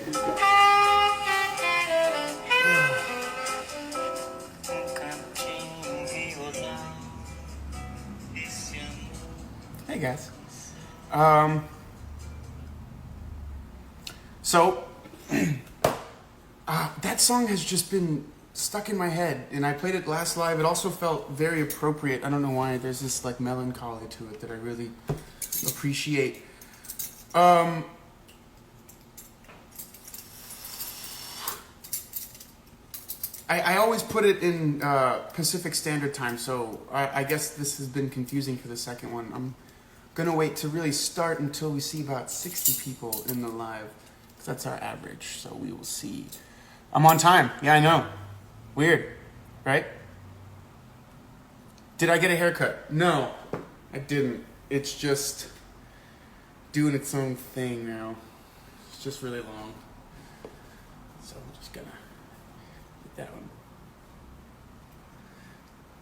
Hey guys. So that song has just been stuck in my head, and I played it last live. It also felt very appropriate. I don't know why. There's this like melancholy to it that I really appreciate. I always put it in Pacific Standard Time, so I guess this has been confusing for the second one. I'm gonna wait to really start until we see about 60 people in the live, because that's our average, so we will see. I'm on time. Yeah, I know. Weird, right? Did I get a haircut? No, I didn't. It's just doing its own thing now. It's just really long. So I'm just gonna get that one.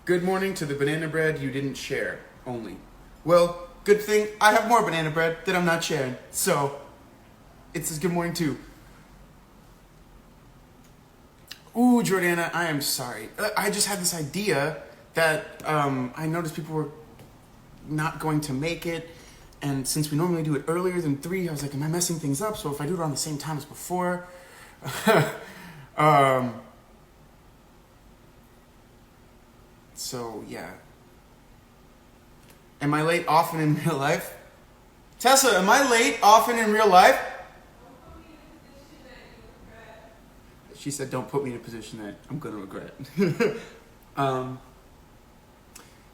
Good morning to the banana bread you didn't share, only. Well, good thing I have more banana bread that I'm not sharing. So, it's a good morning too. Ooh, Jordana, I am sorry. I just had this idea that I noticed people were not going to make it. And since we normally do it earlier than 3, I was like, am I messing things up? So if I do it around the same time as before. So, yeah. Am I late often in real life? Tessa, am I late often in real life? She said, don't put me in a position that I'm going to regret.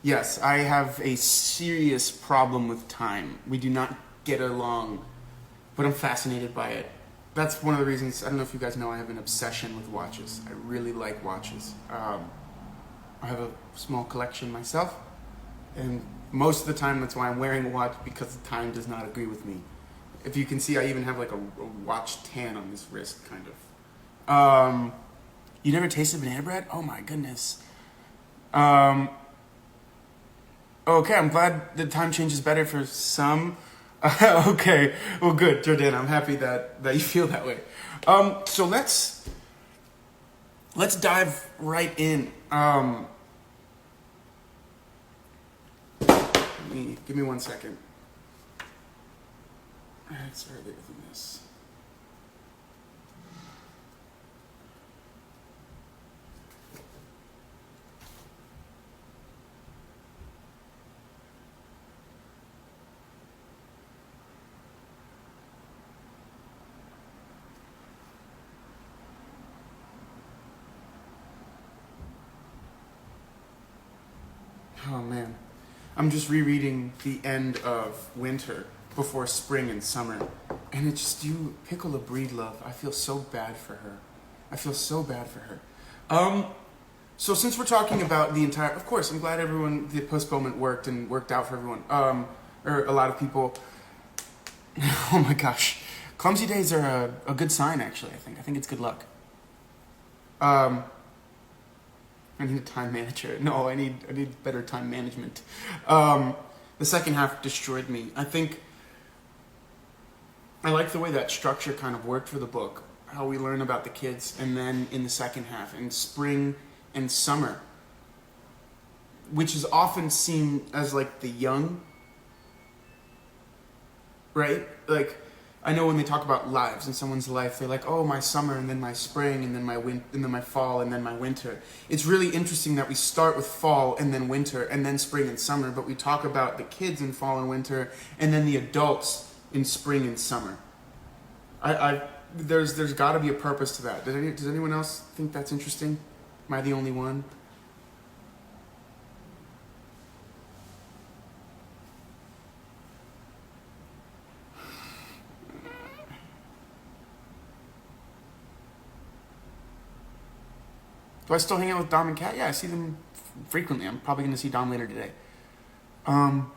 Yes, I have a serious problem with time. We do not get along, but I'm fascinated by it. That's one of the reasons, I don't know if you guys know, I have an obsession with watches. I really like watches. I have a small collection myself, and most of the time that's why I'm wearing a watch, because the time does not agree with me. If you can see, I even have like a watch tan on this wrist, kind of. You never tasted banana bread? Oh my goodness. Okay, I'm glad the time change is better for some. Okay, well good, Jordana, I'm happy that you feel that way. So let's dive right in. Give me 1 second. It's earlier than this. Oh man, I'm just rereading the end of winter before spring and summer, and it's just, you pickle a breed, love. I feel so bad for her. So since we're talking about the entire, of course, I'm glad the postponement worked and worked out for everyone, or a lot of people. Oh my gosh, clumsy days are a good sign, actually. I think it's good luck. I need a time manager. No, I need better time management. The second half destroyed me. I think I like the way that structure kind of worked for the book. How we learn about the kids, and then in the second half, in spring and summer, which is often seen as like the young, right? Like, I know when they talk about lives in someone's life, they're like, oh, my summer, and then my spring, and then and then my fall, and then my winter. It's really interesting that we start with fall, and then winter, and then spring and summer, but we talk about the kids in fall and winter, and then the adults in spring and summer. There's got to be a purpose to that. Does anyone else think that's interesting? Am I the only one? Do I still hang out with Dom and Kat? Yeah, I see them frequently. I'm probably going to see Dom later today. Oh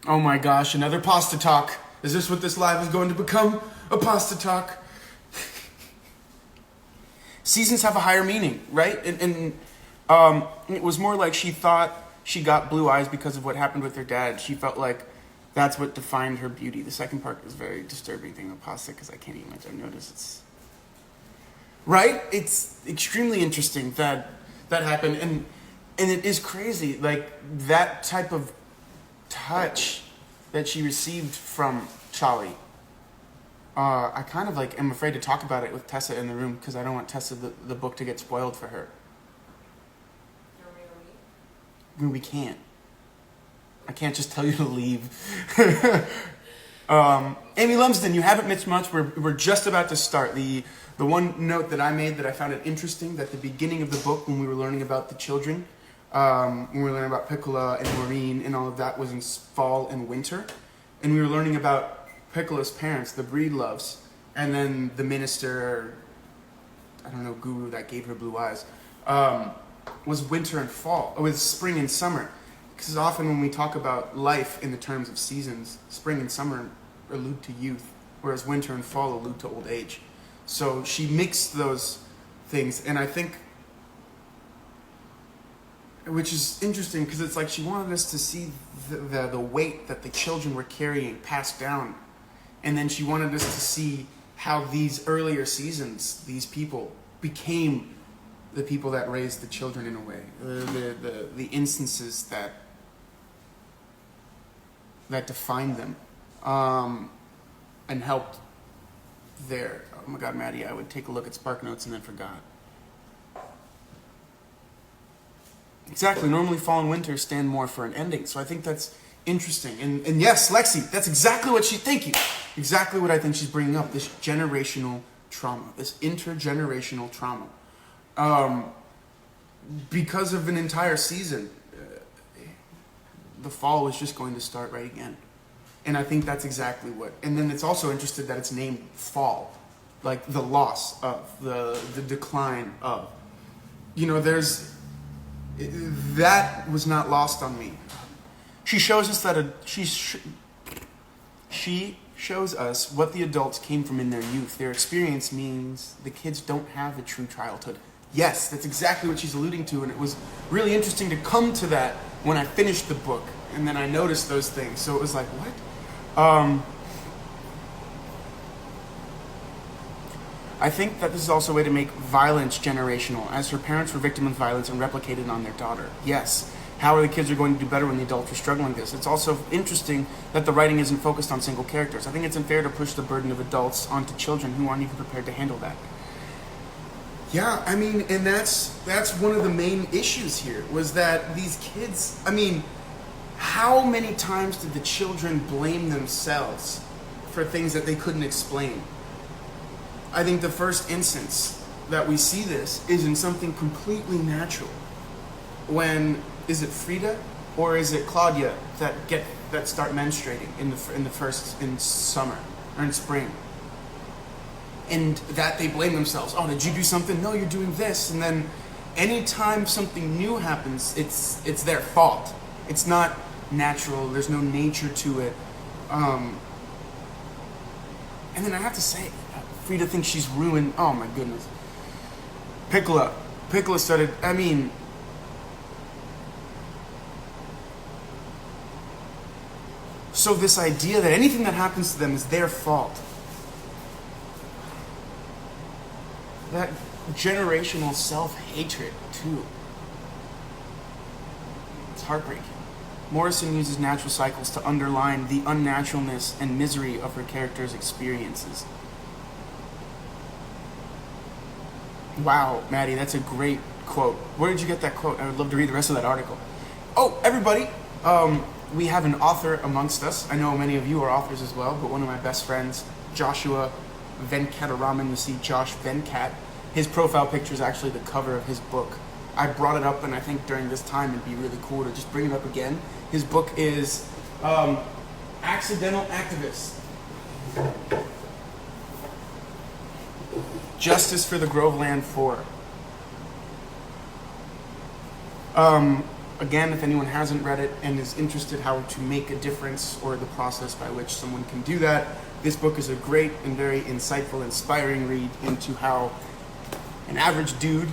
my gosh, another pasta talk. Is this what this live is going to become? A pasta talk? Seasons have a higher meaning, right? And it was more like she thought she got blue eyes because of what happened with her dad. She felt like That's what defined her beauty. The second part is very disturbing thing with pasta because I can't eat much. I've noticed it's right. It's extremely interesting that that happened, and it is crazy. Like that type of touch that she received from Charlie. I kind of like am afraid to talk about it with Tessa in the room because I don't want Tessa the book to get spoiled for her. We can't. I can't just tell you to leave. Amy Lumsden, you haven't missed much. We're just about to start. The one note that I made that I found it interesting, that the beginning of the book, when we were learning about the children, when we were learning about Piccola and Maureen and all of that, was in fall and winter. And we were learning about Piccola's parents, the Breedloves, and then the minister, I don't know, guru that gave her blue eyes, was winter and fall. It was spring and summer. Because often when we talk about life in the terms of seasons, spring and summer allude to youth, whereas winter and fall allude to old age. So she mixed those things, and I think, which is interesting, because it's like she wanted us to see the weight that the children were carrying passed down, and then she wanted us to see how these earlier seasons, these people, became the people that raised the children in a way, the instances that defined them, and helped their, oh my God, Maddie, I would take a look at Spark Notes and then forgot. Exactly, normally fall and winter stand more for an ending, so I think that's interesting. And yes, Lexi, that's exactly what thank you, exactly what I think she's bringing up, this generational trauma, this intergenerational trauma. Because of an entire season, the fall was just going to start right again. And I think that's exactly what, and then it's also interesting that it's named fall, like the loss of, the decline of. You know, that was not lost on me. She shows us that she shows us what the adults came from in their youth. Their experience means the kids don't have a true childhood. Yes, that's exactly what she's alluding to, and it was really interesting to come to that when I finished the book, and then I noticed those things. So it was like, what? I think that this is also a way to make violence generational, as her parents were victims of violence and replicated on their daughter. Yes. How are the kids going to do better when the adults are struggling with this? It's also interesting that the writing isn't focused on single characters. I think it's unfair to push the burden of adults onto children who aren't even prepared to handle that. Yeah, I mean, and that's one of the main issues here, was that these kids, I mean, how many times did the children blame themselves for things that they couldn't explain? I think the first instance that we see this is in something completely natural. When, is it Frida or is it Claudia that start menstruating in summer or in spring? And that they blame themselves. Oh, did you do something? No, you're doing this. And then anytime something new happens, it's their fault. It's not natural. There's no nature to it. And then I have to say, Frida thinks she's ruined. Oh my goodness. Piccola started, I mean, so this idea that anything that happens to them is their fault. That generational self-hatred, too. It's heartbreaking. Morrison uses natural cycles to underline the unnaturalness and misery of her characters' experiences. Wow, Maddie, that's a great quote. Where did you get that quote? I would love to read the rest of that article. Oh, everybody, we have an author amongst us. I know many of you are authors as well, but one of my best friends, Joshua Venkataraman, you see Josh Venkat. His profile picture is actually the cover of his book. I brought it up, and I think during this time it'd be really cool to just bring it up again. His book is Accidental Activist. Justice for the Groveland 4. Again, if anyone hasn't read it and is interested how to make a difference or the process by which someone can do that, this book is a great and very insightful, inspiring read into how an average dude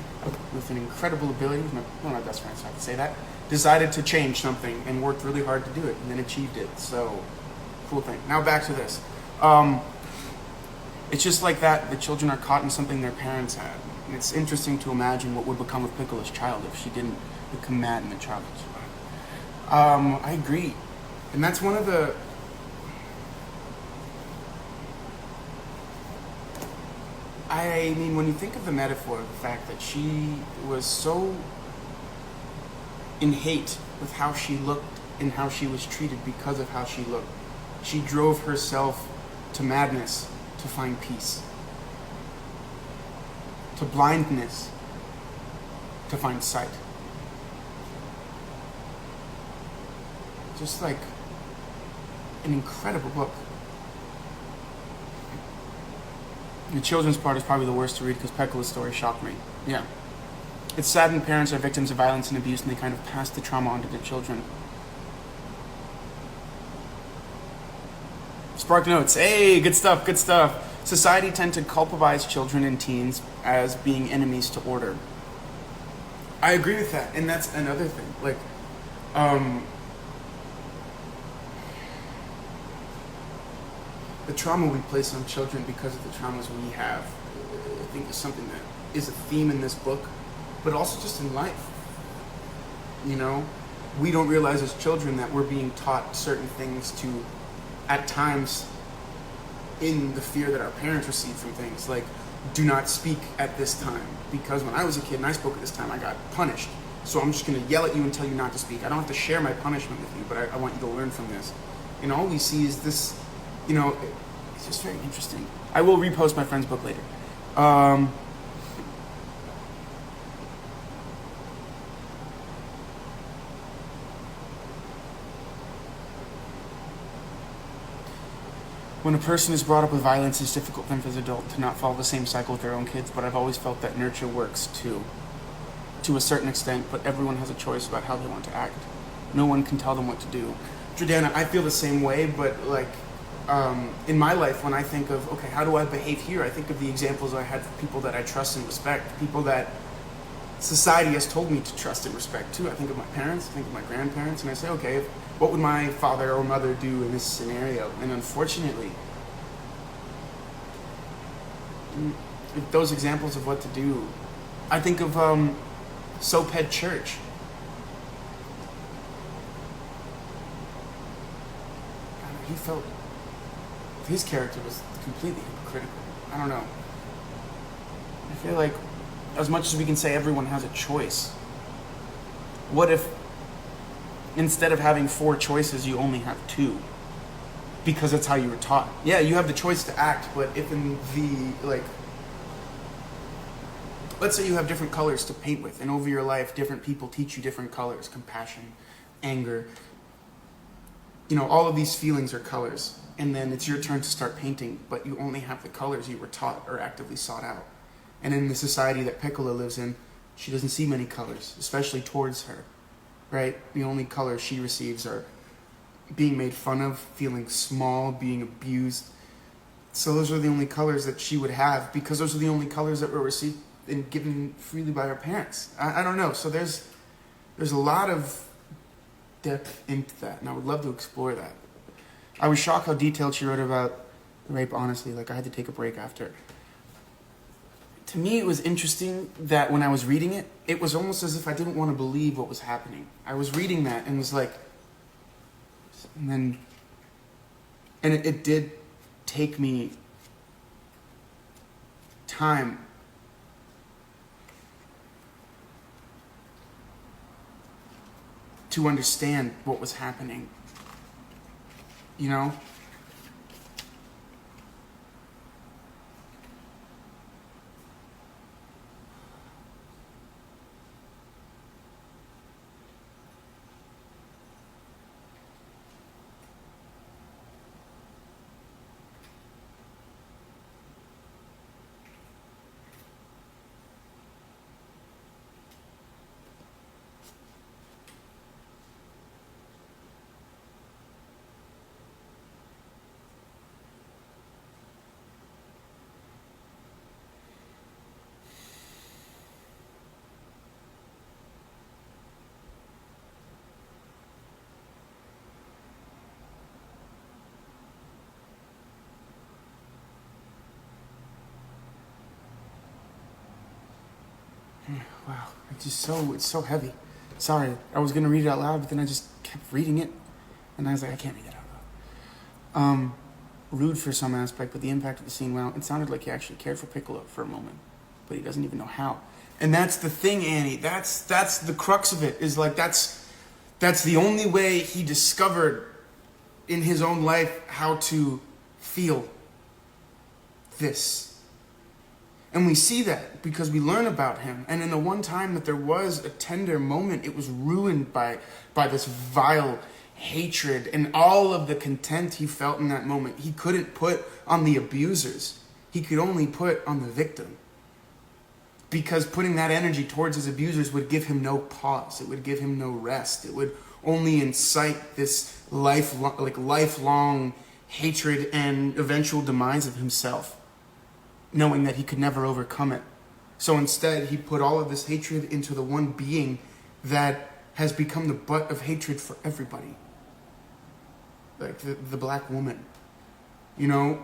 with an incredible ability, one of my best friends, so I can say that, decided to change something and worked really hard to do it and then achieved it. So cool thing. Now back to this. Um, it's just like that. The children are caught in something their parents had. And it's interesting to imagine what would become of Piccolo's child if she didn't become mad and the child would survive. I agree. And that's one of the... I mean, when you think of the metaphor, the fact that she was so in hate with how she looked and how she was treated because of how she looked, she drove herself to madness to find peace, to blindness to find sight. Just like an incredible book. The children's part is probably the worst to read because Piccolo's story shocked me. Yeah. It's sad when parents are victims of violence and abuse and they kind of pass the trauma onto their children. Spark notes. Hey, good stuff, good stuff. Society tend to culpabilize children and teens as being enemies to order. I agree with that, and that's another thing. Like, the trauma we place on children because of the traumas we have, I think is something that is a theme in this book, but also just in life. You know, we don't realize as children that we're being taught certain things to, at times, in the fear that our parents receive from things, like, do not speak at this time, because when I was a kid and I spoke at this time, I got punished. So I'm just going to yell at you and tell you not to speak. I don't have to share my punishment with you, but I want you to learn from this. And all we see is this, you know, it's just very interesting. I will repost my friend's book later. When a person is brought up with violence, it's difficult for them as an adult to not follow the same cycle with their own kids, but I've always felt that nurture works too, to a certain extent, but everyone has a choice about how they want to act. No one can tell them what to do. Jordana, I feel the same way, but like, in my life, when I think of, okay, how do I behave here? I think of the examples I had for people that I trust and respect, people that society has told me to trust and respect too. I think of my parents, I think of my grandparents, and I say, okay, what would my father or mother do in this scenario? And unfortunately, those examples of what to do, I think of Soaphead Church. He felt his character was completely hypocritical. I don't know. I feel like, as much as we can say everyone has a choice, what if instead of having 4 choices, you only have 2? Because that's how you were taught. Yeah, you have the choice to act, but if in the, like, let's say you have different colors to paint with, and over your life, different people teach you different colors, compassion, anger, you know, all of these feelings are colors. And then it's your turn to start painting, but you only have the colors you were taught or actively sought out. And in the society that Piccolo lives in, she doesn't see many colors, especially towards her, right? The only colors she receives are being made fun of, feeling small, being abused. So those are the only colors that she would have, because those are the only colors that were received and given freely by her parents. I don't know. So there's a lot of depth into that, and I would love to explore that. I was shocked how detailed she wrote about the rape, honestly. Like, I had to take a break after. To me, it was interesting that when I was reading it, it was almost as if I didn't want to believe what was happening. I was reading that and was like... And it did take me time to understand what was happening. You know? Wow, it's so heavy. Sorry, I was gonna read it out loud, but then I just kept reading it, and I was like, I can't read that out loud. Rude for some aspect, but the impact of the scene, well, it sounded like he actually cared for Piccolo for a moment, but he doesn't even know how. And that's the thing, Annie. That's the crux of it. Is like that's the only way he discovered in his own life how to feel this. And we see that because we learn about him. And in the one time that there was a tender moment, it was ruined by this vile hatred and all of the contempt he felt in that moment. He couldn't put on the abusers. He could only put on the victim. Because putting that energy towards his abusers would give him no pause. It would give him no rest. It would only incite this lifelong hatred and eventual demise of himself, knowing that he could never overcome it. So instead, he put all of this hatred into the one being that has become the butt of hatred for everybody. Like the black woman. You know?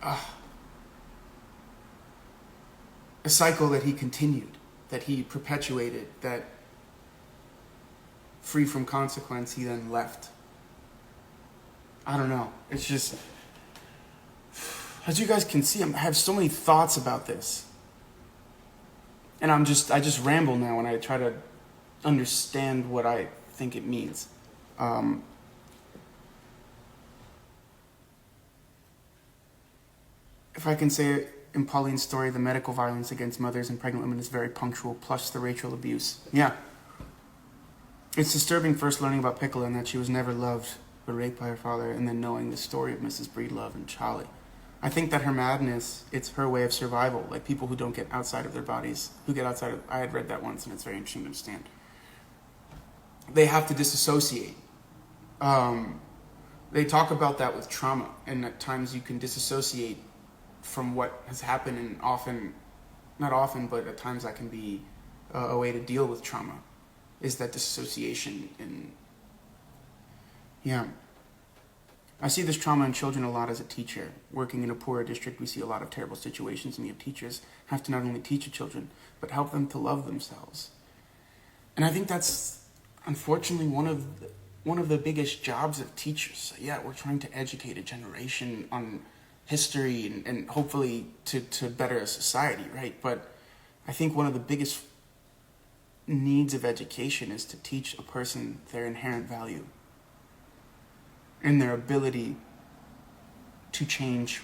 A cycle that he continued, that he perpetuated, that free from consequence, he then left. I don't know. It's just... As you guys can see, I have so many thoughts about this. And I just ramble now and I try to understand what I think it means. If I can say it, in Pauline's story, the medical violence against mothers and pregnant women is very punctual, plus the racial abuse. Yeah. It's disturbing first learning about Piccolo and that she was never loved but raped by her father, and then knowing the story of Mrs. Breedlove and Charlie. I think that her madness, it's her way of survival, like people who don't get outside of their bodies, I had read that once and it's very interesting to understand. They have to disassociate. They talk about that with trauma, and at times you can disassociate from what has happened, and not often, but at times that can be a way to deal with trauma, is that disassociation. And yeah, I see this trauma in children a lot as a teacher. Working in a poorer district, we see a lot of terrible situations, and we have teachers have to not only teach the children, but help them to love themselves. And I think that's unfortunately one of the biggest jobs of teachers. Yeah, we're trying to educate a generation on history and hopefully to better a society, right? But I think one of the biggest needs of education is to teach a person their inherent value and their ability to change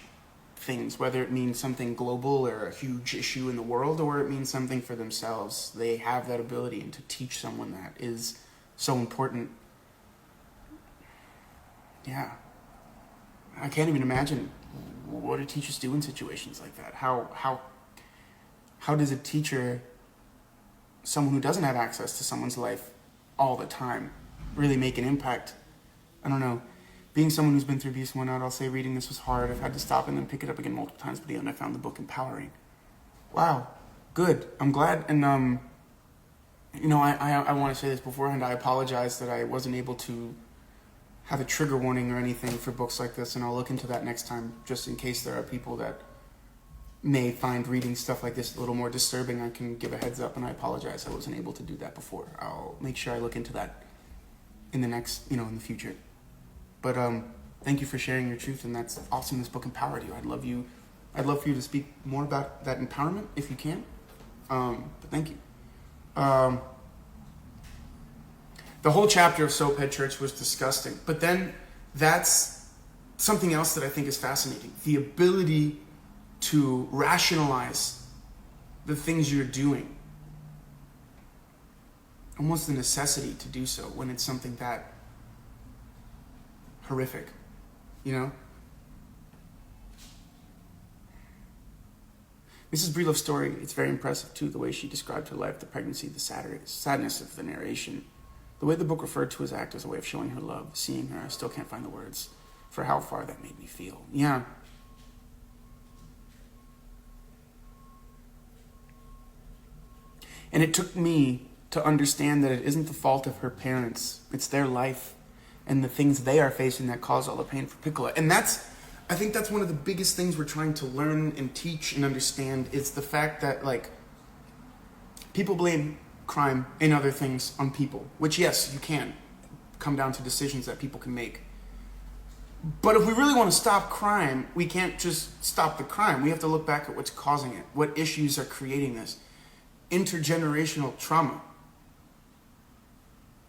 things, whether it means something global or a huge issue in the world, or it means something for themselves. They have that ability, and to teach someone that is so important. Yeah. I can't even imagine what do teachers do in situations like that. How does a teacher, someone who doesn't have access to someone's life all the time, really make an impact? I don't know. Being someone who's been through abuse and whatnot, I'll say reading this was hard. I've had to stop and then pick it up again multiple times, but in the end I found the book empowering. Wow. Good. I'm glad. And, I want to say this beforehand. I apologize that I wasn't able to have a trigger warning or anything for books like this, and I'll look into that next time, just in case there are people that may find reading stuff like this a little more disturbing. I can give a heads up, and I apologize I wasn't able to do that before. I'll make sure I look into that in the next, in the future. But thank you for sharing your truth, and that's awesome. This book empowered you. I'd love for you to speak more about that empowerment if you can. But thank you. The whole chapter of Soaphead Church was disgusting, but then that's something else that I think is fascinating. The ability to rationalize the things you're doing. Almost the necessity to do so when it's something that horrific, Mrs. Breedlove's story, it's very impressive too, the way she described her life, the pregnancy, the sadness of the narration. The way the book referred to his act as a way of showing her love, seeing her, I still can't find the words for how far that made me feel. Yeah. And it took me to understand that it isn't the fault of her parents. It's their life and the things they are facing that cause all the pain for Piccolo. And I think that's one of the biggest things we're trying to learn and teach and understand, is the fact that, People blame crime and other things on people, which, yes, you can come down to decisions that people can make. But if we really want to stop crime, we can't just stop the crime. We have to look back at what's causing it, what issues are creating this. Intergenerational trauma,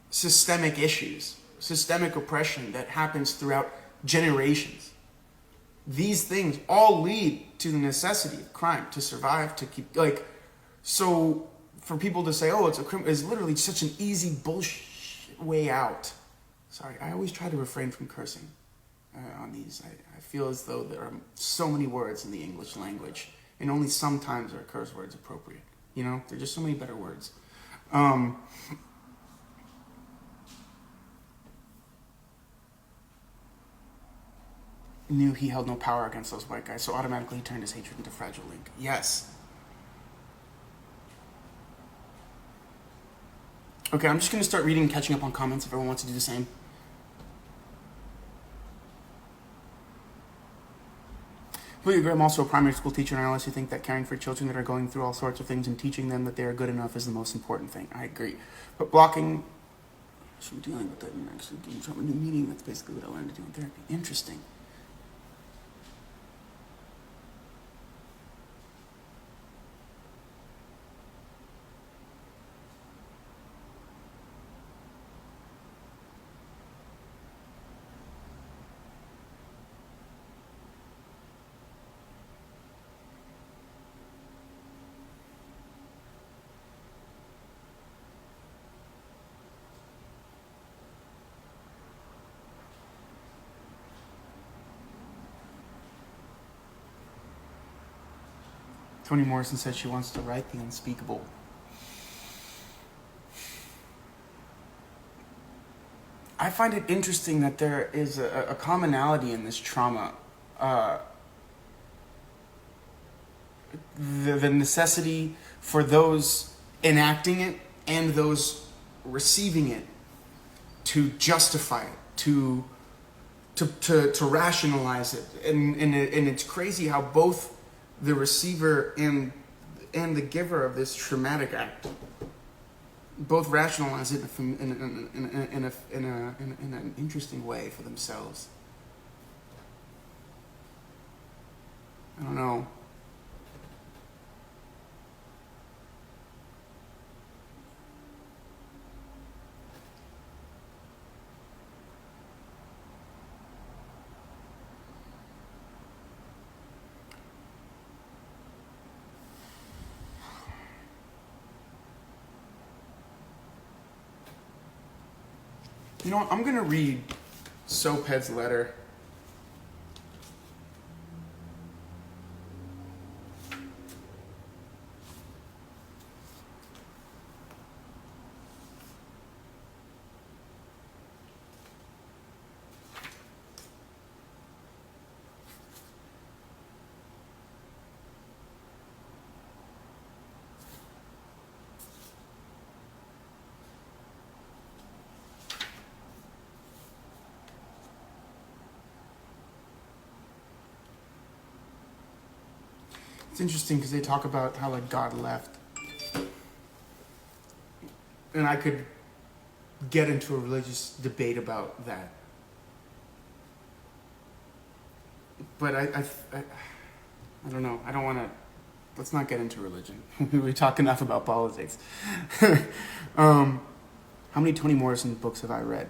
systemic issues, systemic oppression that happens throughout generations. These things all lead to the necessity of crime to survive, to keep, so for people to say, oh, it's a crime, is literally such an easy bullshit way out. Sorry, I always try to refrain from cursing on these. I feel as though there are so many words in the English language, and only sometimes are curse words appropriate. You know, there are just so many better words. Knew he held no power against those white guys, so automatically he turned his hatred into fragile link. Yes. Okay, I'm just going to start reading and catching up on comments if everyone wants to do the same. Will you agree? I'm also a primary school teacher, and I honestly think that caring for children that are going through all sorts of things and teaching them that they are good enough is the most important thing. I agree. But blocking, so dealing with that and actually giving trauma a new meaning, that's basically what I learned to do in therapy. Interesting. Toni Morrison said she wants to write the unspeakable. I find it interesting that there is a commonality in this trauma. The necessity for those enacting it and those receiving it to justify it, to rationalize it. And it's crazy how both the receiver and the giver of this traumatic act both rationalize it in an interesting way for themselves. I don't know. You know what? I'm going to read Soaphead's letter. It's interesting because they talk about how God left. And I could get into a religious debate about that. But I don't know. I don't want to... Let's not get into religion. We talk enough about politics. How many Toni Morrison books have I read?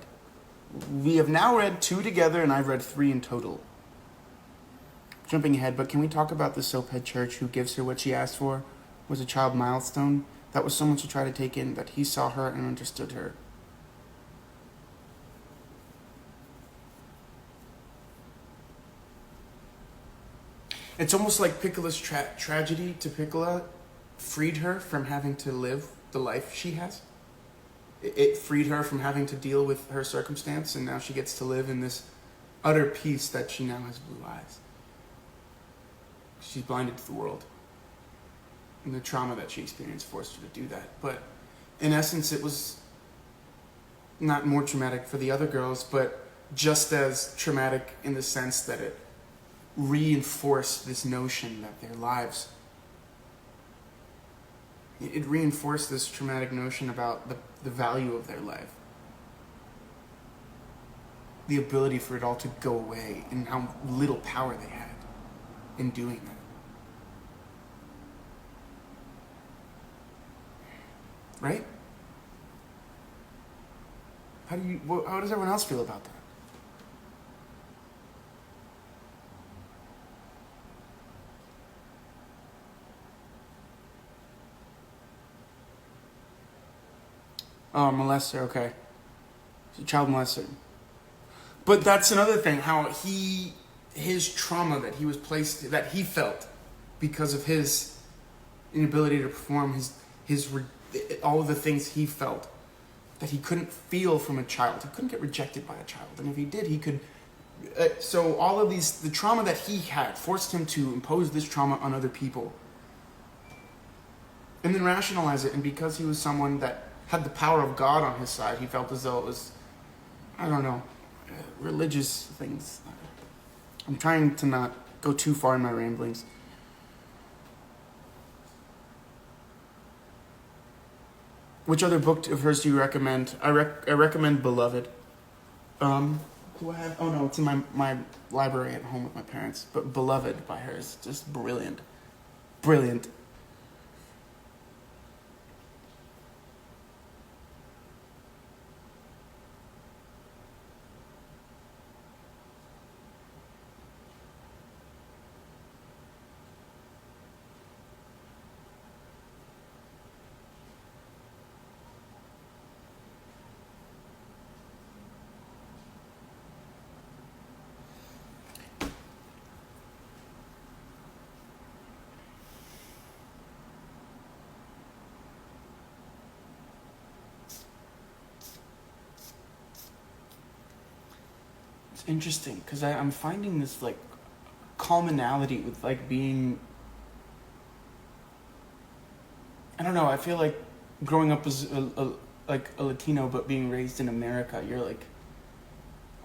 We have now read 2 together, and I've read 3 in total. Jumping ahead, but can we talk about the Soaphead Church who gives her what she asked for? Was a child milestone? That was someone to try to take in, that he saw her and understood her. It's almost like Piccola's tragedy to Piccola freed her from having to live the life she has. It freed her from having to deal with her circumstance, and now she gets to live in this utter peace that she now has blue eyes. She's blinded to the world. And the trauma that she experienced forced her to do that. But in essence, it was not more traumatic for the other girls, but just as traumatic in the sense that it reinforced this notion that their lives, it reinforced this traumatic notion about the value of their life. The ability for it all to go away and how little power they had in doing that. Right? How does everyone else feel about that? Oh, molester, okay. He's a child molester. But that's another thing, how his trauma that he was placed, that he felt because of his inability to perform, all of the things he felt that he couldn't feel from a child. He couldn't get rejected by a child. And if he did, he could... so all of the trauma that he had forced him to impose this trauma on other people. And then rationalize it. And because he was someone that had the power of God on his side, he felt as though it was, I don't know, religious things. I'm trying to not go too far in my ramblings. Which other book of hers do you recommend? I recommend Beloved. Do I have? Oh no, it's in my library at home with my parents. But Beloved by her is just brilliant. Brilliant. It's interesting because I'm finding this like commonality with like being, I don't know, I feel like growing up as a Latino but being raised in America, you're like,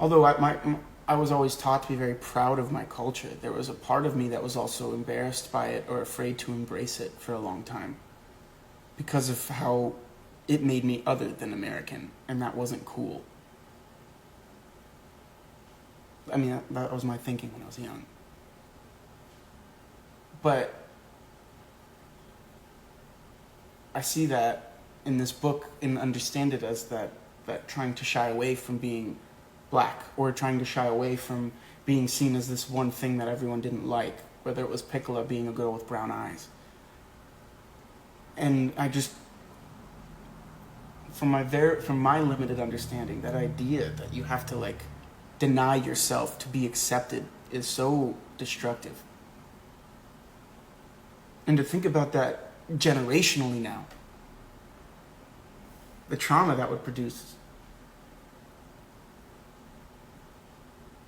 although I was always taught to be very proud of my culture, there was a part of me that was also embarrassed by it or afraid to embrace it for a long time because of how it made me other than American, and that wasn't cool. I mean, that was my thinking when I was young. But I see that in this book and understand it as that trying to shy away from being black or trying to shy away from being seen as this one thing that everyone didn't like, whether it was Piccola being a girl with brown eyes. And I just, from my limited understanding, that idea that you have to like deny yourself to be accepted is so destructive. And to think about that generationally now, the trauma that would produce,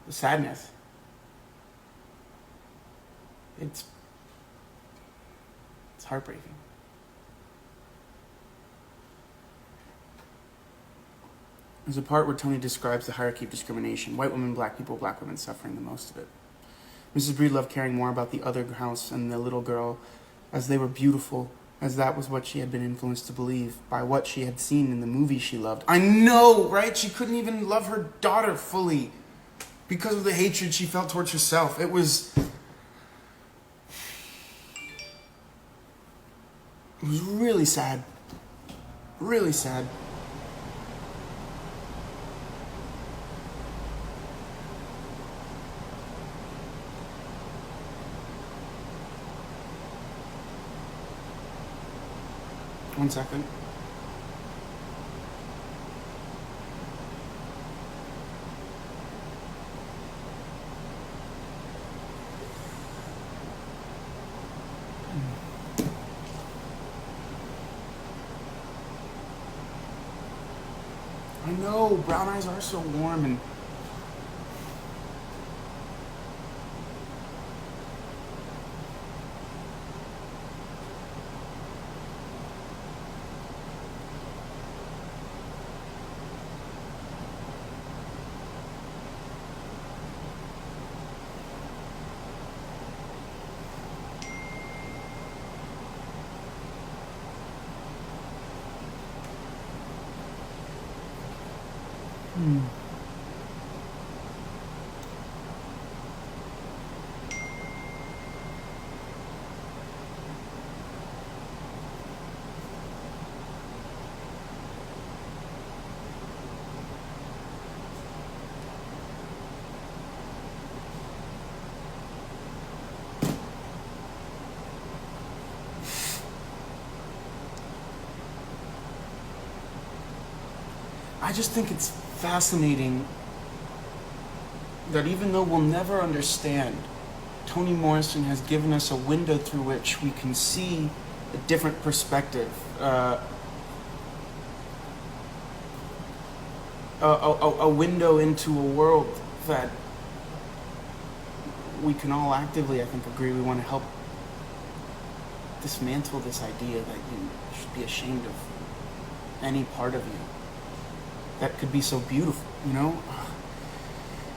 the sadness, it's heartbreaking. There's a part where Tony describes the hierarchy of discrimination. White women, black people, black women suffering the most of it. Mrs. Breedlove caring more about the other house and the little girl as they were beautiful, as that was what she had been influenced to believe by what she had seen in the movies she loved. I know, right? She couldn't even love her daughter fully because of the hatred she felt towards herself. It was really sad. Really sad. One second. I know, brown eyes are so warm and I just think it's fascinating that even though we'll never understand, Toni Morrison has given us a window through which we can see a different perspective. A window into a world that we can all actively, I think, agree we want to help dismantle this idea that you should be ashamed of any part of you that could be so beautiful, you know?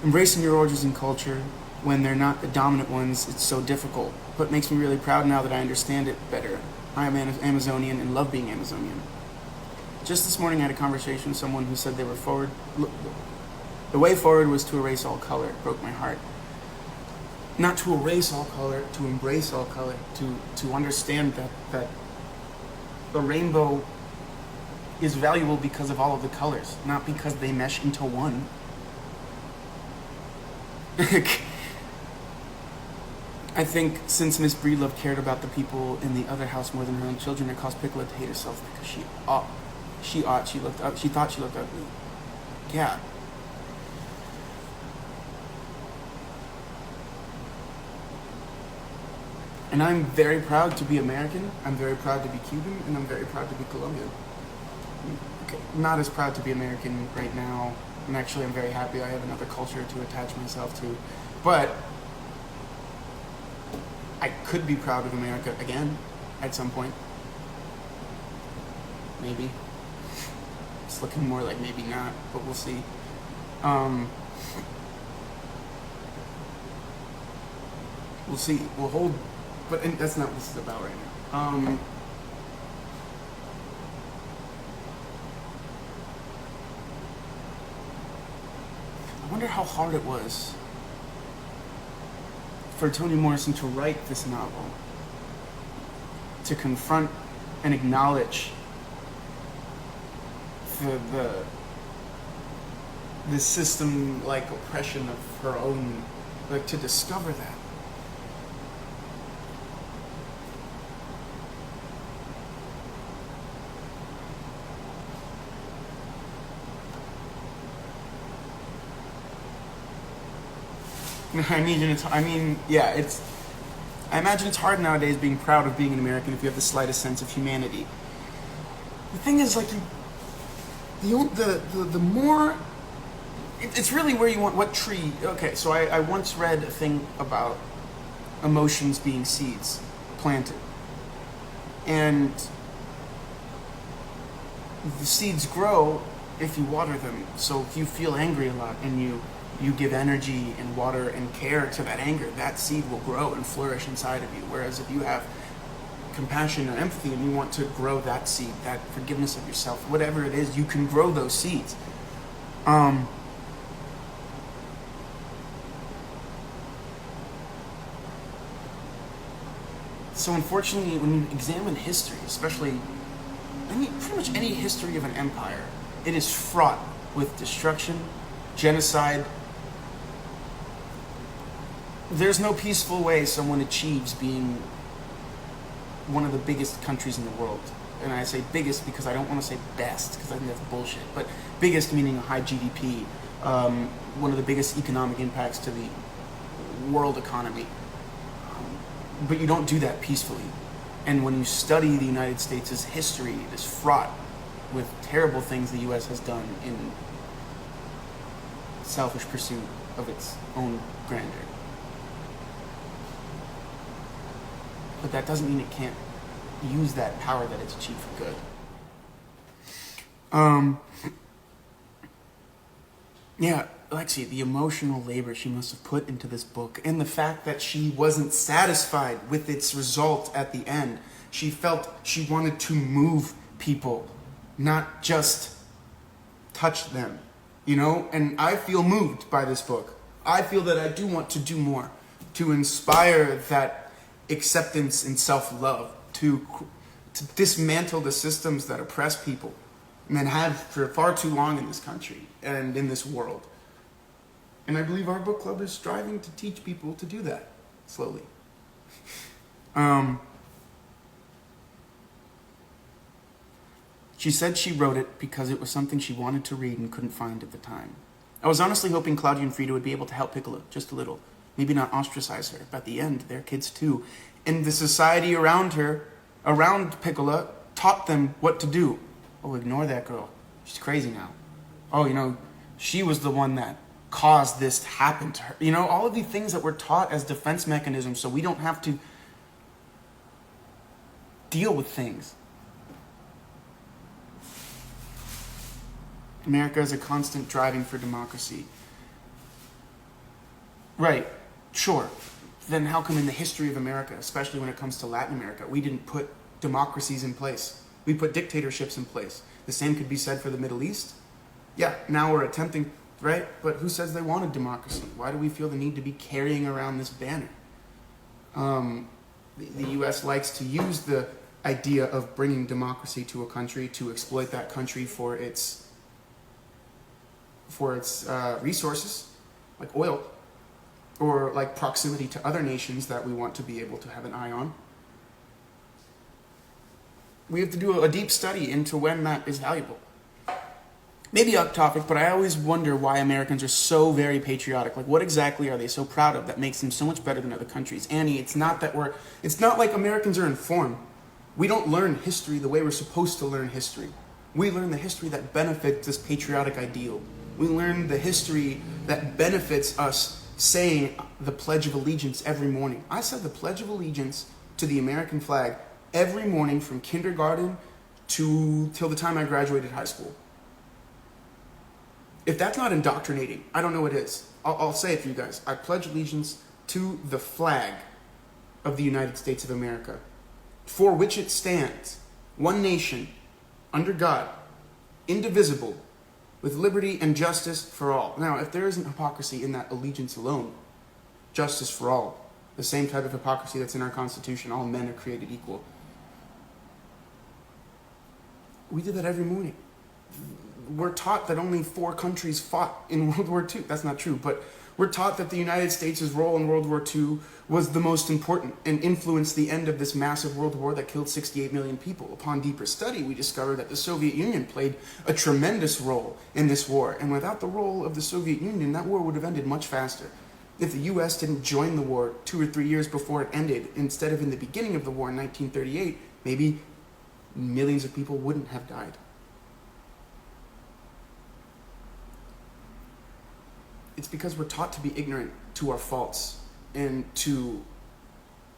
Embracing your origins and culture when they're not the dominant ones, it's so difficult, but makes me really proud now that I understand it better. I am Amazonian and love being Amazonian. Just this morning I had a conversation with someone who said they were forward. The way forward was to erase all color. It broke my heart. Not to erase all color, to embrace all color, to understand that the rainbow is valuable because of all of the colors, not because they mesh into one. I think since Miss Breedlove cared about the people in the other house more than her own children, it caused Piccola to hate herself because she thought she looked ugly. Yeah. And I'm very proud to be American, I'm very proud to be Cuban, and I'm very proud to be Colombian. Okay, I'm not as proud to be American right now, and actually I'm very happy I have another culture to attach myself to. But I could be proud of America again at some point. Maybe. It's looking more like maybe not, but we'll see. We'll see. We'll hold, but that's not what this is about right now. I wonder how hard it was for Toni Morrison to write this novel, to confront and acknowledge the system-like oppression of her own, like to discover that. I imagine it's hard nowadays being proud of being an American if you have the slightest sense of humanity. The thing is, like, the more, it's really where you want, what tree. Okay, so I once read a thing about emotions being seeds planted. And the seeds grow if you water them. So if you feel angry a lot and you give energy and water and care to that anger, that seed will grow and flourish inside of you. Whereas if you have compassion and empathy and you want to grow that seed, that forgiveness of yourself, whatever it is, you can grow those seeds. So unfortunately, when you examine history, especially pretty much any history of an empire, it is fraught with destruction, genocide. There's no peaceful way someone achieves being one of the biggest countries in the world. And I say biggest because I don't want to say best, because I think that's bullshit. But biggest meaning a high GDP, one of the biggest economic impacts to the world economy. But you don't do that peacefully. And when you study the United States' history, it is fraught with terrible things the U.S. has done in selfish pursuit of its own grandeur. But that doesn't mean it can't use that power that it's achieved for good. Yeah, Lexi, the emotional labor she must have put into this book, and the fact that she wasn't satisfied with its result at the end. She felt she wanted to move people, not just touch them. you know? And I feel moved by this book. I feel that I do want to do more, to inspire that acceptance and self-love, to dismantle the systems that oppress people and have for far too long in this country and in this world. And I believe our book club is striving to teach people to do that slowly. She said she wrote it because it was something she wanted to read and couldn't find at the time. I was honestly hoping Claudia and Frida would be able to help Piccola just a little. Maybe not ostracize her, but at the end, they're kids too. And the society around her, around Piccola, taught them what to do. Oh, ignore that girl. She's crazy now. Oh, you know, she was the one that caused this to happen to her. You know, all of the things that we're taught as defense mechanisms so we don't have to deal with things. America is a constant driving for democracy. Right, sure. Then how come in the history of America, especially when it comes to Latin America, we didn't put democracies in place? We put dictatorships in place. The same could be said for the Middle East. Yeah, now we're attempting, right? But who says they wanted democracy? Why do we feel the need to be carrying around this banner? The U.S. likes to use the idea of bringing democracy to a country to exploit that country for its resources, like oil, or like proximity to other nations that we want to be able to have an eye on. We have to do a deep study into when that is valuable. Maybe off topic, but I always wonder why Americans are so very patriotic. Like, what exactly are they so proud of that makes them so much better than other countries? Annie, it's not like Americans are informed. We don't learn history the way we're supposed to learn history. We learn the history that benefits this patriotic ideal. We learn the history that benefits us saying the Pledge of Allegiance every morning. I said the Pledge of Allegiance to the American flag every morning from kindergarten till the time I graduated high school. If that's not indoctrinating, I don't know what is. I'll say it for you guys. I pledge allegiance to the flag of the United States of America, for which it stands, one nation, under God, indivisible, with liberty and justice for all. Now, if there isn't hypocrisy in that allegiance alone, justice for all, the same type of hypocrisy that's in our Constitution, all men are created equal. We did that every morning. We're taught that only 4 countries fought in World War II. That's not true, but we're taught that the United States' role in World War II was the most important and influenced the end of this massive world war that killed 68 million people. Upon deeper study, we discovered that the Soviet Union played a tremendous role in this war, and without the role of the Soviet Union, that war would have ended much faster. If the U.S. didn't join the war 2 or 3 years before it ended, instead of in the beginning of the war in 1938, maybe millions of people wouldn't have died. It's because we're taught to be ignorant to our faults and to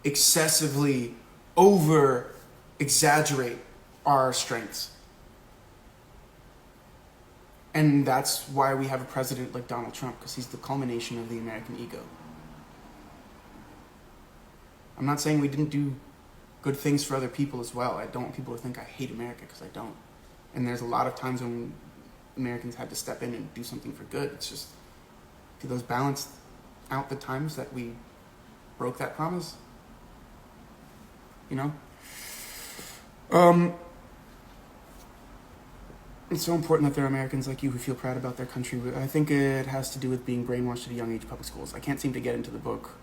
excessively over-exaggerate our strengths. And that's why we have a president like Donald Trump, because he's the culmination of the American ego. I'm not saying we didn't do good things for other people as well. I don't want people to think I hate America, because I don't. And there's a lot of times when Americans had to step in and do something for good. It's just, do those balance out the times that we broke that promise? You know? It's so important that there are Americans like you who feel proud about their country. I think it has to do with being brainwashed at a young age in public schools. I can't seem to get into the book.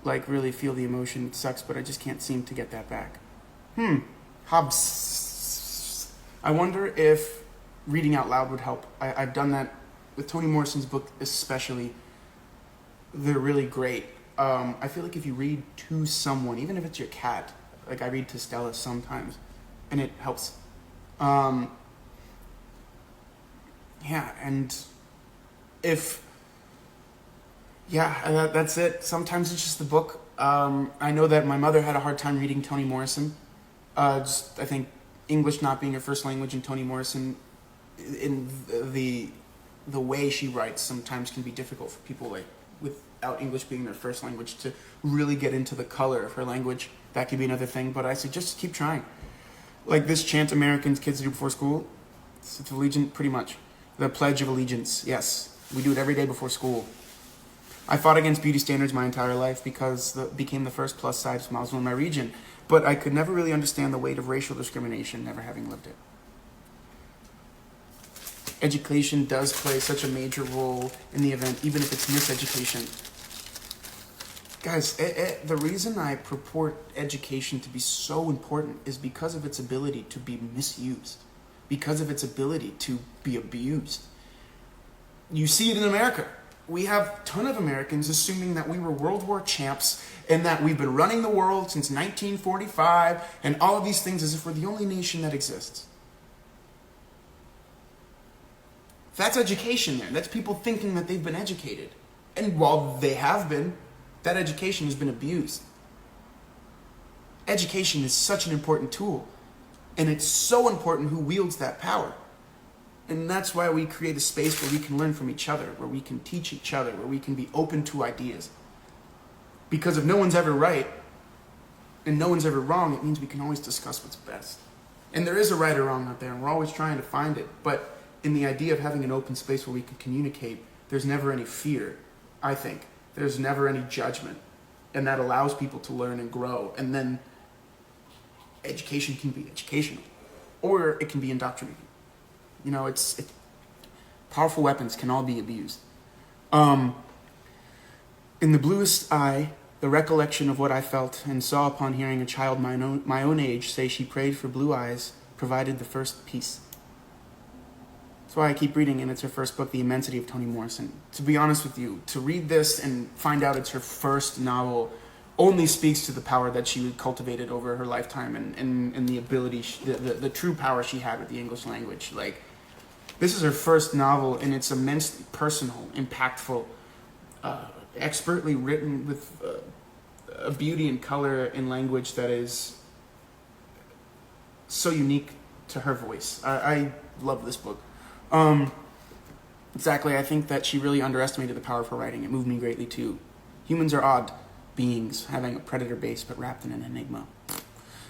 Like, really feel the emotion. It sucks, but I just can't seem to get that back. Hobbes. I wonder if reading out loud would help. I've done that with Toni Morrison's book especially. They're really great. I feel like if you read to someone, even if it's your cat, like I read to Stella sometimes, and it helps. Yeah, and if... Yeah, that's it. Sometimes it's just the book. I know that my mother had a hard time reading Toni Morrison. I think English not being her first language, and Toni Morrison, in the way she writes, sometimes can be difficult for people like without English being their first language to really get into the color of her language. That could be another thing, but I suggest keep trying. Like this chant Americans kids do before school, it's allegiant pretty much. The Pledge of Allegiance, yes. We do it every day before school. I fought against beauty standards my entire life because became the first plus-size Muslim in my region. But I could never really understand the weight of racial discrimination, never having lived it. Education does play such a major role in the event, even if it's miseducation. Guys, the reason I purport education to be so important is because of its ability to be misused, because of its ability to be abused. You see it in America. We have a ton of Americans assuming that we were World War champs and that we've been running the world since 1945 and all of these things as if we're the only nation that exists. That's education there. That's people thinking that they've been educated. And while they have been, that education has been abused. Education is such an important tool. And it's so important who wields that power. And that's why we create a space where we can learn from each other, where we can teach each other, where we can be open to ideas. Because if no one's ever right, and no one's ever wrong, it means we can always discuss what's best. And there is a right or wrong out there, and we're always trying to find it. But in the idea of having an open space where we can communicate, there's never any fear, I think. There's never any judgment. And that allows people to learn and grow. And then education can be educational. Or it can be indoctrinating. You know, powerful weapons can all be abused. In the bluest eye, the recollection of what I felt and saw upon hearing a child my own age say she prayed for blue eyes provided the first peace. That's why I keep reading, and it's her first book, The Immensity of Toni Morrison. To be honest with you, to read this and find out it's her first novel only speaks to the power that she cultivated over her lifetime and the ability, the true power she had with the English language. Like, this is her first novel, and it's immensely personal, impactful, expertly written with a beauty and color in language that is so unique to her voice. I love this book. Exactly, I think that she really underestimated the power of her writing. It moved me greatly too. Humans are odd beings, having a predator base but wrapped in an enigma.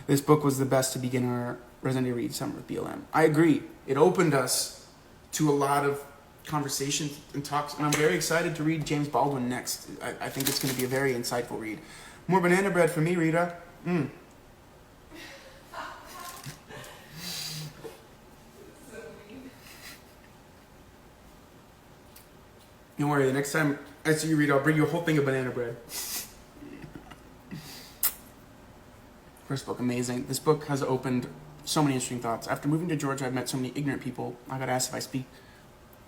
This book was the best to begin our Rosende Read Summer with BLM. I agree. It opened us to a lot of conversations and talks, and I'm very excited to read James Baldwin next. I think it's going to be a very insightful read. More banana bread for me, Rita. Don't worry, the next time I see you read, I'll bring you a whole thing of banana bread. First book, amazing. This book has opened so many interesting thoughts. After moving to Georgia, I've met so many ignorant people. I got asked if I speak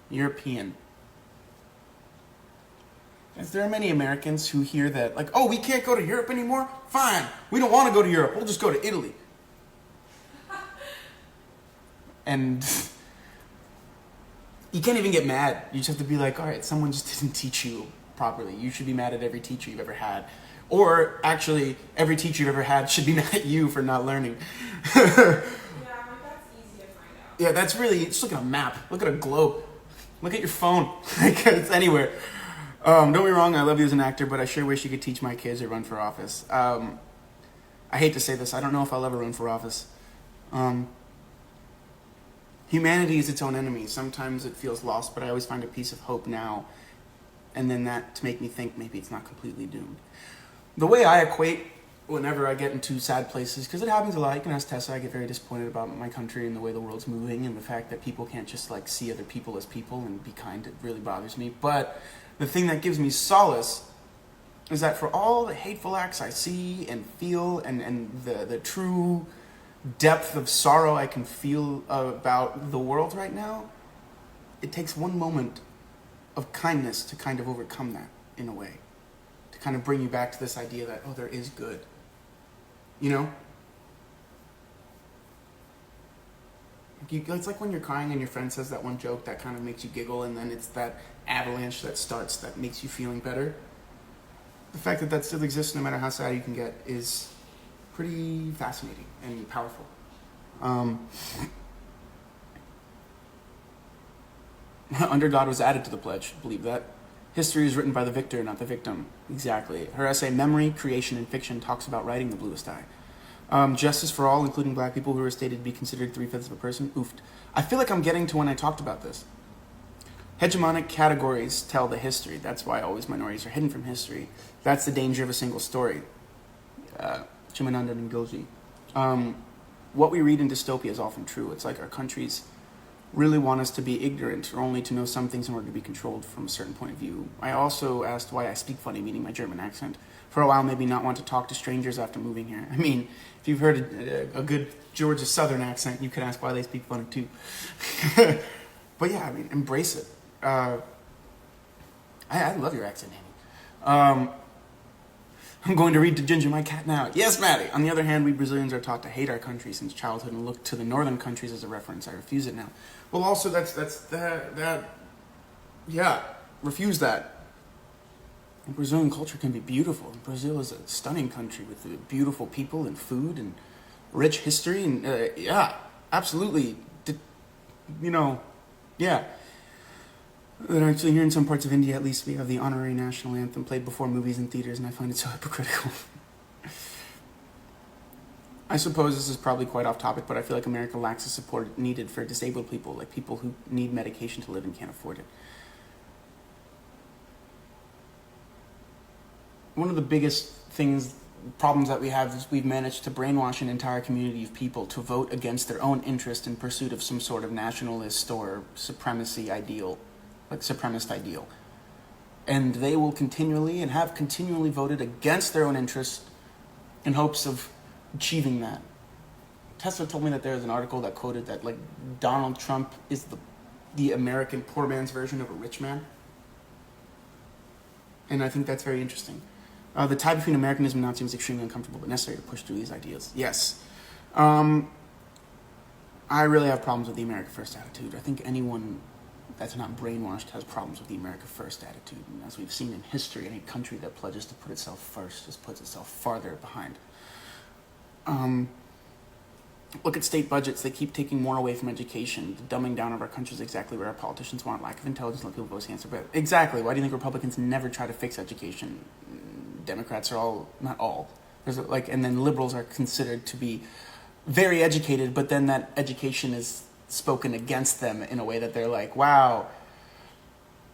European. As there are many Americans who hear that, like, oh, we can't go to Europe anymore? Fine, we don't want to go to Europe. We'll just go to Italy. And you can't even get mad. You just have to be like, all right, someone just didn't teach you properly. You should be mad at every teacher you've ever had. Or actually, every teacher you've ever had should be mad at you for not learning. Yeah, that's easy to find out. Yeah, that's really, just look at a map. Look at a globe. Look at your phone. It's anywhere. Don't be wrong, I love you as an actor, but I sure wish you could teach my kids or run for office. I hate to say this, I don't know if I'll ever run for office. Humanity is its own enemy. Sometimes it feels lost, but I always find a piece of hope now. And then that to make me think maybe it's not completely doomed. The way I equate whenever I get into sad places, because it happens a lot, you can ask Tessa, I get very disappointed about my country and the way the world's moving and the fact that people can't just like see other people as people and be kind. It really bothers me. But the thing that gives me solace is that for all the hateful acts I see and feel and the true depth of sorrow I can feel about the world right now, it takes one moment of kindness to kind of overcome that in a way. To kind of bring you back to this idea that, oh, there is good. You know? It's like when you're crying and your friend says that one joke that kind of makes you giggle, and then it's that avalanche that starts that makes you feeling better. The fact that that still exists no matter how sad you can get is pretty fascinating and powerful. Under God was added to the pledge. Believe that. History is written by the victor, not the victim. Exactly. Her essay, Memory, Creation, and Fiction, talks about writing the bluest eye. Justice for all, including black people who are stated to be considered 3/5 of a person. Oofed. I feel like I'm getting to when I talked about this. Hegemonic categories tell the history. That's why always minorities are hidden from history. That's the danger of a single story. Chimananda Ngozi. What we read in dystopia is often true. It's like our countries really want us to be ignorant or only to know some things in order to be controlled from a certain point of view. I also asked why I speak funny, meaning my German accent. For a while, maybe not want to talk to strangers after moving here. I mean, if you've heard a good Georgia Southern accent, you could ask why they speak funny too. But yeah, I mean, embrace it. I love your accent, Amy. I'm going to read to Ginger, my cat, now. Yes, Maddie. On the other hand, we Brazilians are taught to hate our country since childhood and look to the northern countries as a reference. I refuse it now. Well, also, refuse that. And Brazilian culture can be beautiful. Brazil is a stunning country with beautiful people and food and rich history. And yeah, absolutely. Yeah. But actually, here in some parts of India, at least, we have the honorary national anthem played before movies and theaters, and I find it so hypocritical. I suppose this is probably quite off topic, but I feel like America lacks the support needed for disabled people, like people who need medication to live and can't afford it. One of the biggest problems that we have is we've managed to brainwash an entire community of people to vote against their own interest in pursuit of some sort of nationalist or supremacist ideal. And they will continually and have continually voted against their own interests in hopes of achieving that. Tesla told me that there was an article that quoted that like Donald Trump is the American poor man's version of a rich man. And I think that's very interesting. The tie between Americanism and Nazism is extremely uncomfortable but necessary to push through these ideas. Yes. I really have problems with the America First attitude. I think anyone that's not brainwashed has problems with the America First attitude. And as we've seen in history, any country that pledges to put itself first just puts itself farther behind. Look at state budgets. They keep taking more away from education. The dumbing down of our country is exactly what our politicians want. Lack of intelligence, let people vote answer. But exactly. Why do you think Republicans never try to fix education? Democrats are all, not all. And then liberals are considered to be very educated, but then that education is spoken against them in a way that they're like, wow,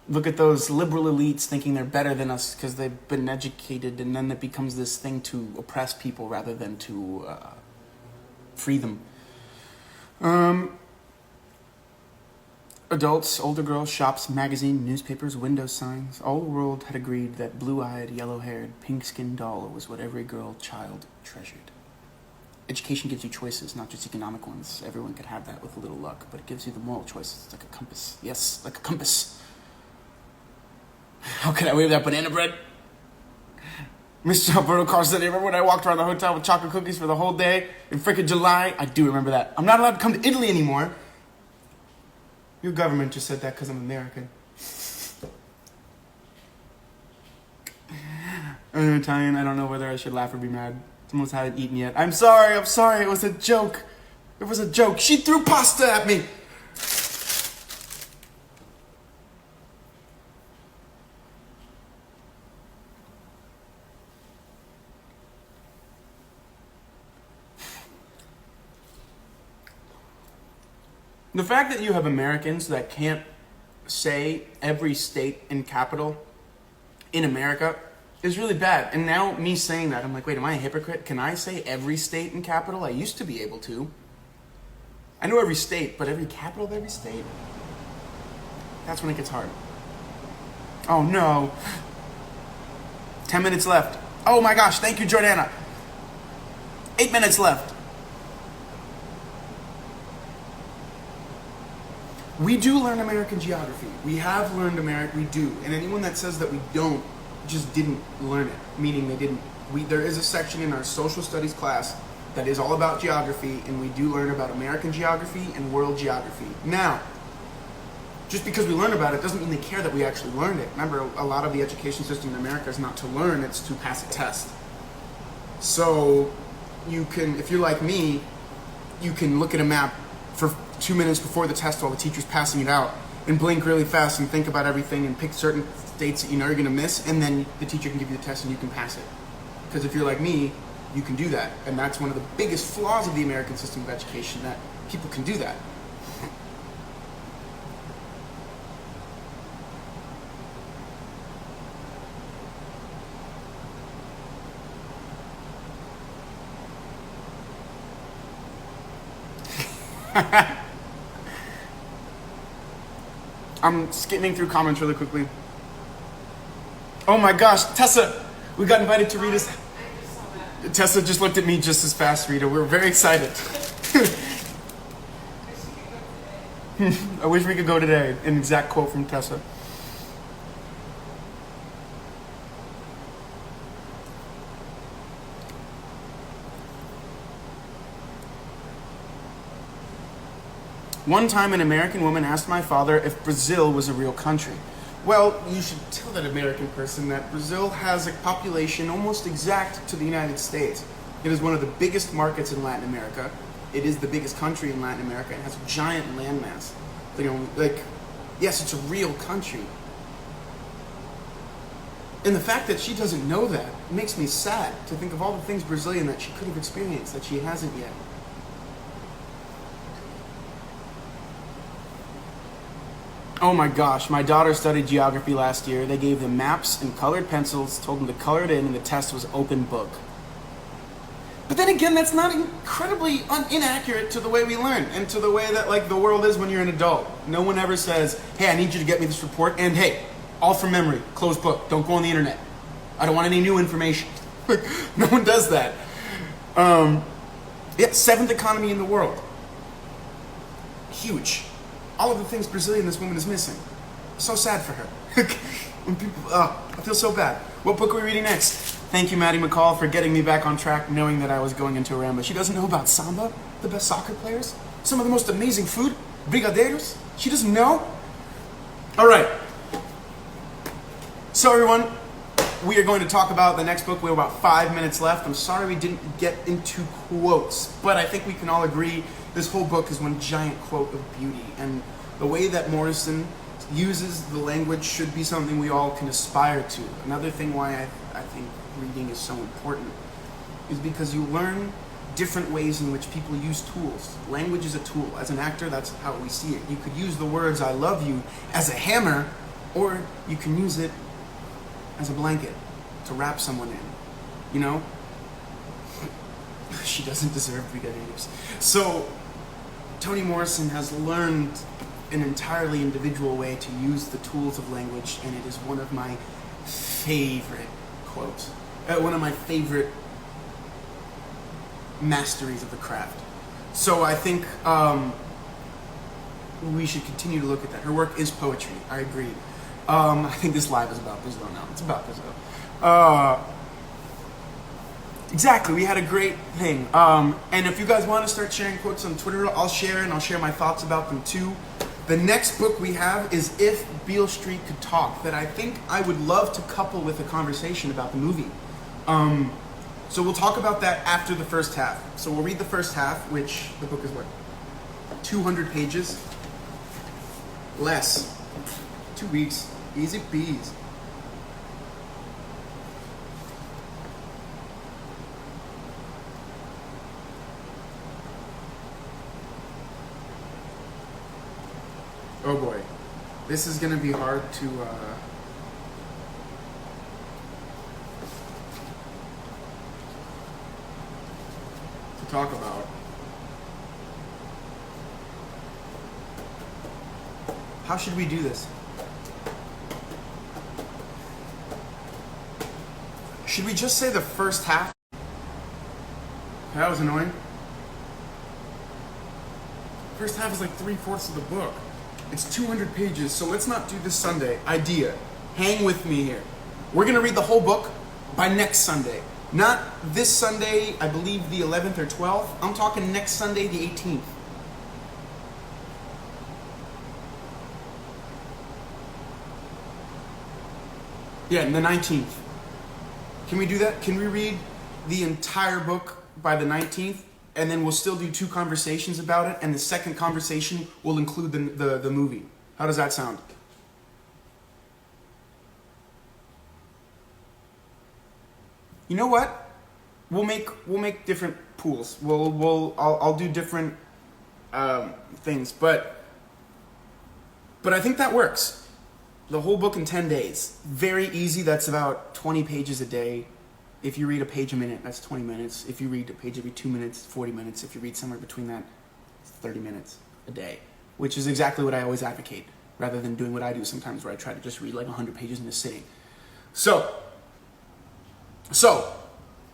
look at those liberal elites thinking they're better than us because they've been educated, and then it becomes this thing to oppress people rather than to free them. Adults, older girls, shops, magazine, newspapers, window signs, all the world had agreed that blue-eyed, yellow-haired, pink-skinned doll was what every child treasured. Education gives you choices, not just economic ones. Everyone could have that with a little luck, but it gives you the moral choices. It's like a compass. Yes, like a compass. How could I wave that banana bread? Mr. Alberto Carr said, remember when I walked around the hotel with chocolate cookies for the whole day in frickin' July? I do remember that. I'm not allowed to come to Italy anymore. Your government just said that because I'm American. I'm Italian. I don't know whether I should laugh or be mad. Someone's haven't eaten yet. I'm sorry. It was a joke. It was a joke. She threw pasta at me. The fact that you have Americans that can't say every state and capital in America is really bad. And now me saying that, I'm like, wait, am I a hypocrite? Can I say every state and capital? I used to be able to. I know every state, but every capital of every state? That's when it gets hard. Oh no. 10 minutes left. Oh my gosh, thank you, Jordana. 8 minutes left. We do learn American geography. We have learned we do. And anyone that says that we don't just didn't learn it, meaning they didn't. There is a section in our social studies class that is all about geography, and we do learn about American geography and world geography. Now, just because we learn about it doesn't mean they care that we actually learned it. Remember, a lot of the education system in America is not to learn, it's to pass a test. So you can, if you're like me, you can look at a map for 2 minutes before the test while the teacher's passing it out and blink really fast and think about everything and pick certain dates that you know you're going to miss, and then the teacher can give you the test and you can pass it. Because if you're like me, you can do that. And that's one of the biggest flaws of the American system of education, that people can do that. I'm skimming through comments really quickly. Oh my gosh, Tessa, we got invited to Rita's. I just saw that. Tessa just looked at me just as fast, Rita. We're very excited. I wish we could go today. An exact quote from Tessa. One time an American woman asked my father if Brazil was a real country. Well, you should tell that American person that Brazil has a population almost exact to the United States. It is one of the biggest markets in Latin America. It is the biggest country in Latin America and has a giant landmass. You know, like, yes, it's a real country. And the fact that she doesn't know that makes me sad to think of all the things Brazilian that she could have experienced that she hasn't yet. Oh my gosh, my daughter studied geography last year. They gave them maps and colored pencils, told them to color it in, and the test was open book. But then again, that's not incredibly inaccurate to the way we learn and to the way that like the world is when you're an adult. No one ever says, hey, I need you to get me this report, and hey, all from memory, closed book, don't go on the internet. I don't want any new information. No one does that. Yeah, seventh economy in the world. Huge. All of the things Brazilian this woman is missing. So sad for her. When people, I feel so bad. What book are we reading next? Thank you, Maddie McCall, for getting me back on track, knowing that I was going into a ramble. She doesn't know about samba, the best soccer players, some of the most amazing food, brigadeiros. She doesn't know. All right. So everyone, we are going to talk about the next book. We have about 5 minutes left. I'm sorry we didn't get into quotes, but I think we can all agree this whole book is one giant quote of beauty, and the way that Morrison uses the language should be something we all can aspire to. Another thing why I think reading is so important is because you learn different ways in which people use tools. Language is a tool. As an actor, that's how we see it. You could use the words "I love you" as a hammer, or you can use it as a blanket to wrap someone in. You know? She doesn't deserve brigadeiros. So Toni Morrison has learned an entirely individual way to use the tools of language, and it is one of my favorite quotes. One of my favorite masteries of the craft. So I think we should continue to look at that. Her work is poetry. I agree. I think this live is about Brazil now. It's about Brazil. Exactly, we had a great thing. And if you guys want to start sharing quotes on Twitter, I'll share, and I'll share my thoughts about them too. The next book we have is If Beale Street Could Talk, that I think I would love to couple with a conversation about the movie. So we'll talk about that after the first half. So we'll read the first half, which the book is what? 200 pages? Less. 2 weeks. Easy peasy. Oh boy, this is gonna be hard to talk about. How should we do this? Should we just say the first half? That was annoying. First half is like 3/4 of the book. It's 200 pages, so let's not do this Sunday. Idea. Hang with me here. We're going to read the whole book by next Sunday. Not this Sunday, I believe the 11th or 12th. I'm talking next Sunday, the 18th. Yeah, and the 19th. Can we do that? Can we read the entire book by the 19th? And then we'll still do 2 conversations about it, and the second conversation will include the movie. How does that sound? You know what? We'll make different pools. I'll do different things, but I think that works. The whole book in 10 days, very easy. That's about 20 pages a day. If you read a page a minute, that's 20 minutes. If you read a page every 2 minutes, 40 minutes. If you read somewhere between that, 30 minutes a day, which is exactly what I always advocate, rather than doing what I do sometimes where I try to just read like 100 pages in a sitting. So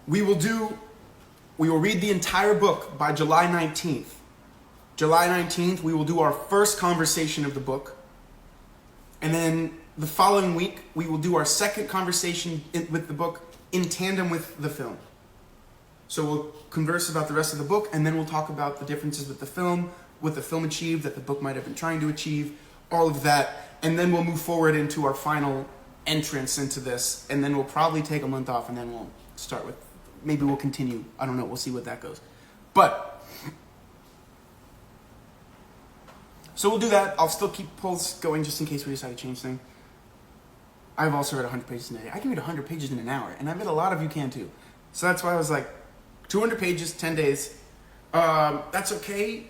we will read the entire book by July 19th. July 19th, we will do our first conversation of the book. And then the following week, we will do our second conversation with the book in tandem with the film. So we'll converse about the rest of the book, and then we'll talk about the differences with the film, what the film achieved, that the book might have been trying to achieve, all of that. And then we'll move forward into our final entrance into this, and then we'll probably take a month off, and then we'll start with, maybe we'll continue. I don't know. We'll see what that goes. But, so we'll do that. I'll still keep polls going just in case we decide to change things. I've also read 100 pages in a day. I can read 100 pages in an hour, and I bet a lot of you can too. So that's why I was like, 200 pages, 10 days. That's okay.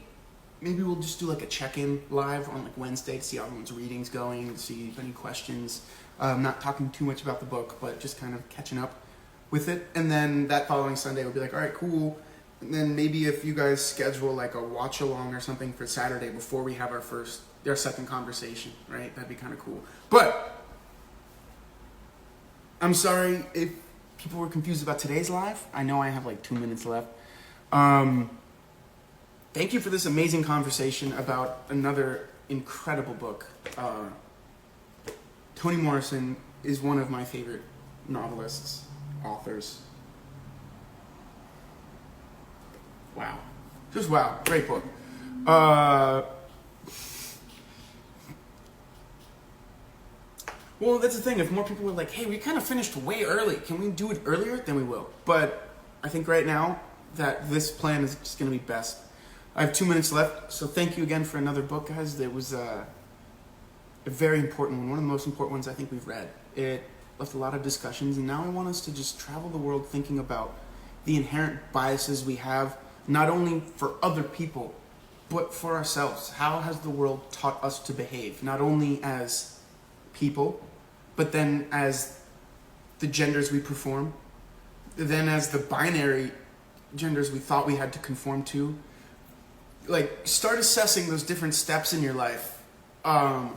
Maybe we'll just do like a check-in live on like Wednesday to see how everyone's reading's going, to see if any questions. Not talking too much about the book, but just kind of catching up with it. And then that following Sunday we'll be like, all right, cool. And then maybe if you guys schedule like a watch along or something for Saturday before we have our second conversation, right? That'd be kind of cool. But I'm sorry if people were confused about today's live. I know I have like 2 minutes left. Thank you for this amazing conversation about another incredible book. Toni Morrison is one of my favorite novelists, authors. Wow. Just wow. Great book. Well, that's the thing. If more people were like, hey, we kind of finished way early. Can we do it earlier? Then we will. But I think right now that this plan is just going to be best. I have 2 minutes left. So thank you again for another book, guys. It was a very important one. One of the most important ones I think we've read. It left a lot of discussions. And now I want us to just travel the world thinking about the inherent biases we have, not only for other people, but for ourselves. How has the world taught us to behave? Not only as people, but then as the genders we perform, then as the binary genders we thought we had to conform to. Like, start assessing those different steps in your life. And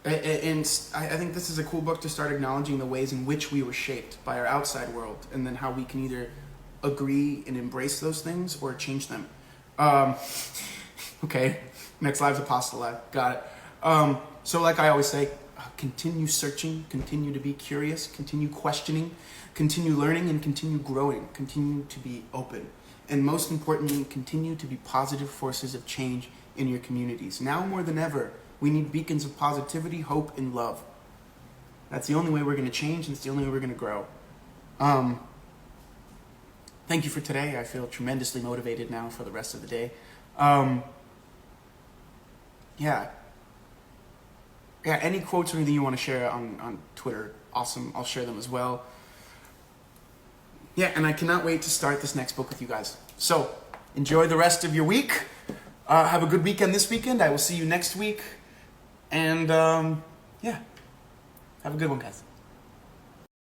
I think this is a cool book to start acknowledging the ways in which we were shaped by our outside world, and then how we can either agree and embrace those things or change them. Okay, next live's Apostle Live. Got it. So like I always say, continue searching, continue to be curious, continue questioning, continue learning, and continue growing. Continue to be open. And most importantly, continue to be positive forces of change in your communities. Now more than ever, we need beacons of positivity, hope, and love. That's the only way we're going to change, and it's the only way we're going to grow. Thank you for today. I feel tremendously motivated now for the rest of the day. Yeah, any quotes or anything you want to share on Twitter, awesome. I'll share them as well. Yeah, and I cannot wait to start this next book with you guys. So, enjoy the rest of your week. Have a good weekend this weekend. I will see you next week. And, yeah, have a good one, guys.